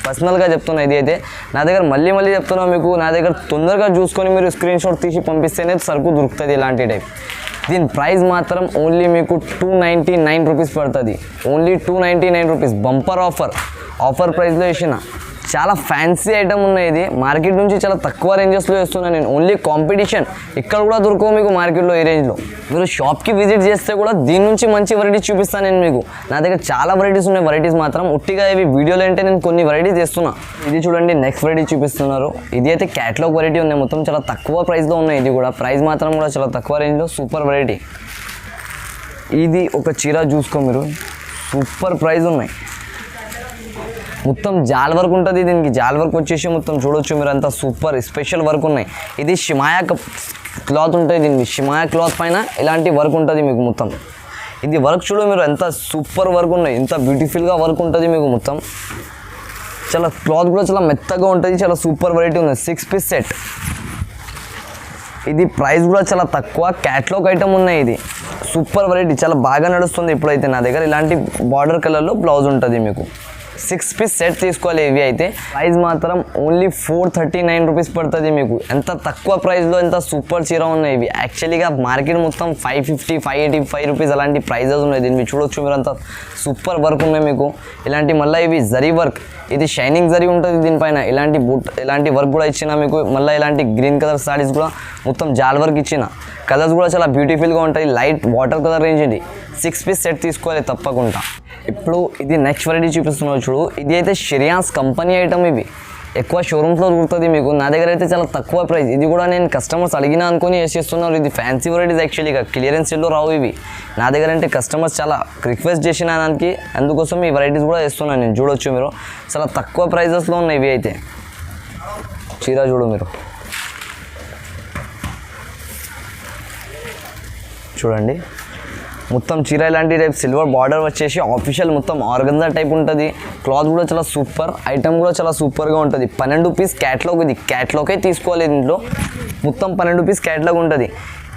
Speaker 1: పర్సనల్గా చెప్తున్నా. ఇది అయితే నా దగ్గర మళ్ళీ చెప్తున్నా మీకు. నా దగ్గర తొందరగా చూసుకొని మీరు స్క్రీన్ షాట్ తీసి పంపిస్తేనే సరుకు దొరుకుతుంది ఇలాంటి టైప్. దీని ప్రైస్ మాత్రం ఓన్లీ మీకు 299 రూపీస్ పడుతుంది. Only 299 rupees. బంపర్ ఆఫర్ ప్రైస్లో వేసిన చాలా ఫ్యాన్సీ ఐటమ్ ఉన్నాయి. ఇది మార్కెట్ నుంచి చాలా తక్కువ రేంజెస్లో వేస్తున్నాను నేను. ఓన్లీ కాంపిటీషన్, ఇక్కడ కూడా దొరకవు మీకు మార్కెట్లో ఈ రేంజ్లో. మీరు షాప్కి విజిట్ చేస్తే కూడా దీని నుంచి మంచి వెరైటీస్ చూపిస్తాను నేను మీకు. నా దగ్గర చాలా వెరైటీస్ ఉన్నాయి. వెరైటీస్ మాత్రం ఉట్టిగా ఇవి వీడియోలో అంటే నేను కొన్ని వెరైటీస్ చేస్తున్నా. ఇది చూడండి, నెక్స్ట్ వెరైటీ చూపిస్తున్నారు. ఇది అయితే క్యాటలాగ్ వెరైటీ ఉన్నాయి, మొత్తం చాలా తక్కువ ప్రైస్లో ఉన్నాయి. ఇది కూడా ప్రైస్ మాత్రం కూడా చాలా తక్కువ రేంజ్లో, సూపర్ వెరైటీ. ఇది ఒక చీర చూసుకో మీరు, సూపర్ ప్రైస్ ఉన్నాయి. మొత్తం జాల్ వర్క్ ఉంటుంది దీనికి. జాల్ వర్క్ వచ్చేసి మొత్తం చూడొచ్చు మీరు, అంతా సూపర్ స్పెషల్ వర్క్ ఉన్నాయి. ఇది షిమాయా క్లాత్ ఉంటుంది దీనికి. షిమాయా క్లాత్ పైన ఇలాంటి వర్క్ ఉంటుంది మీకు మొత్తం. ఇది వర్క్ చూడు మీరు, ఎంత సూపర్ వర్క్ ఉన్నాయి, ఎంత బ్యూటిఫుల్గా వర్క్ ఉంటుంది మీకు మొత్తం. చాలా క్లాత్ కూడా చాలా మెత్తగా ఉంటుంది, చాలా సూపర్ వెరైటీ ఉంది. 6 పీస్ సెట్. ఇది ప్రైస్ కూడా చాలా తక్కువ, క్యాటలాగ్ ఐటమ్ ఉన్నాయి. ఇది సూపర్ వెరైటీ, చాలా బాగా నడుస్తుంది ఇప్పుడైతే నా దగ్గర. ఇలాంటి బార్డర్ కలర్లో బ్లౌజ్ ఉంటుంది మీకు. 6 పీస్ సెట్ తీసుకోవాలి. ఇవి అయితే ప్రైస్ మాత్రం ఓన్లీ 439 రూపీస్ పడుతుంది మీకు. ఎంత తక్కువ ప్రైస్లో ఎంత సూపర్ చీర ఉన్నాయి ఇవి. యాక్చువల్లీగా మార్కెట్ మొత్తం 550, 585 రూపీస్ అలాంటి ప్రైజెస్ ఉన్నాయి దీన్ని. చూడొచ్చు మీరు, అంత సూపర్ వర్క్ ఉన్నాయి మీకు. ఇలాంటి మళ్ళీ ఇవి జరీ వర్క్, ఇది షైనింగ్ జరీ ఉంటుంది దీనిపైన. ఇలాంటి వర్క్ కూడా ఇచ్చిన మీకు. మళ్ళీ ఇలాంటి గ్రీన్ కలర్ సారీస్ కూడా మొత్తం జాల్ వర్క్ ఇచ్చిన. కలర్స్ కూడా చాలా బ్యూటిఫుల్గా ఉంటాయి, లైట్ వాటర్ కలర్ రేంజ్ ఇది. 6 పీస్ సెట్ తీసుకోవాలి తప్పకుండా. ఇప్పుడు ఇది నెక్స్ట్ వెరైటీ చూపిస్తున్నావు చూడు. ఇది అయితే షిరియాన్స్ కంపెనీ ఐటమ్. ఇవి ఎక్కువ షోరూమ్స్లో దొరుకుతుంది మీకు. నా దగ్గర అయితే చాలా తక్కువ ప్రైస్. ఇది కూడా నేను కస్టమర్స్ అడిగినా అనుకుని వేసేస్తున్నారు. ఇది ఫ్యాన్సీ వెరైటీస్ యాక్చువల్లీగా, క్లియరెన్స్ సేల్లో రావు ఇవి. నా దగ్గర అంటే కస్టమర్స్ చాలా రిక్వెస్ట్ చేసిన దానికి, అందుకోసం ఈ వెరైటీస్ కూడా వేస్తున్నాను నేను. చూడొచ్చు మీరు, చాలా తక్కువ ప్రైజెస్లో ఉన్నాయి ఇవి అయితే. చీర చూడు మీరు, చూడండి మొత్తం చీర ఇలాంటి టైప్ సిల్వర్ బార్డర్ వచ్చేసి ఆఫిషియల్ మొత్తం ఆర్గంజా టైప్ ఉంటుంది. క్లాత్ కూడా చాలా సూపర్, ఐటమ్ కూడా చాలా సూపర్గా ఉంటుంది. 12 పీస్ క్యాటలాగ్. ఇది క్యాటలాగే తీసుకోవాలి. దీంట్లో మొత్తం 12 పీస్ క్యాటలాగ్ ఉంటుంది.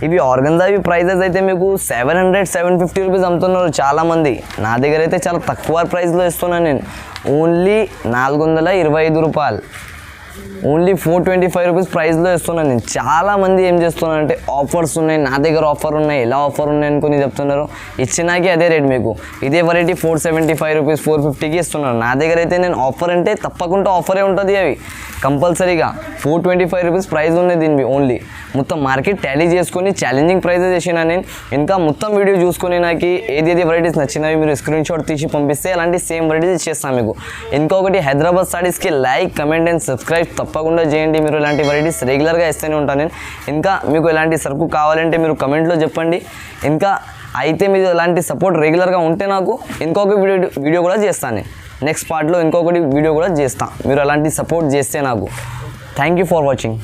Speaker 1: ఇవి ఆర్గంజా, ఇవి ప్రైజెస్ అయితే మీకు 700, 750 రూపీస్ అమ్ముతున్నారు చాలామంది. నా దగ్గర అయితే చాలా తక్కువ ప్రైస్లో ఇస్తున్నాను నేను. ఓన్లీ 425 రూపాయలు, ఓన్లీ 425 రూపీస్ ప్రైస్లో ఇస్తున్నాను నేను. చాలామంది ఏం చేస్తున్నారు అంటే ఆఫర్స్ ఉన్నాయి, నా దగ్గర ఆఫర్ ఉన్నాయి, ఎలా ఆఫర్ ఉన్నాయి అనుకుని చెప్తున్నారు. ఇచ్చినాకే అదే రేట్ మీకు. ఇదే వెరైటీ 475 రూపీస్, 450కి ఇస్తున్నారు. నా దగ్గర అయితే నేను ఆఫర్ అంటే తప్పకుండా ఆఫరే ఉంటుంది. అవి కంపల్సరీగా 425 రూపీస్ ప్రైస్ ఉన్నాయి దీనికి. ఓన్లీ మొత్తం మార్కెట్ టాలీ చేసుకొని ఛాలెంజింగ్ ప్రైజెస్ చేసిన నేను. ఇంకా మొత్తం వీడియో చూసుకొని నాకు ఏది వెరైటీస్ నచ్చినవి మీరు స్క్రీన్ షాట్ తీసి పంపిస్తే అలాంటి సేమ్ వెరైటీస్ ఇచ్చేస్తాను మీకు. ఇంకొకటి, హైదరాబాద్ సారీస్కి లైక్, కమెంట్ అండ్ సబ్స్క్రైబ్ తప్పకుండా చేయండి. మీరు ఇలాంటి వెరైటీస్ రెగ్యులర్గా ఇస్తూనే ఉంటాను నేను. ఇంకా మీకు ఎలాంటి సరుకు కావాలంటే మీరు కమెంట్లో చెప్పండి. ఇంకా అయితే మీరు ఎలాంటి సపోర్ట్ రెగ్యులర్గా ఉంటే నాకు ఇంకొక వీడియో కూడా చేస్తాను నేను. నెక్స్ట్ పార్ట్లో ఇంకొకటి వీడియో కూడా చేస్తాను మీరు అలాంటి సపోర్ట్ చేస్తే నాకు. Thank you for watching.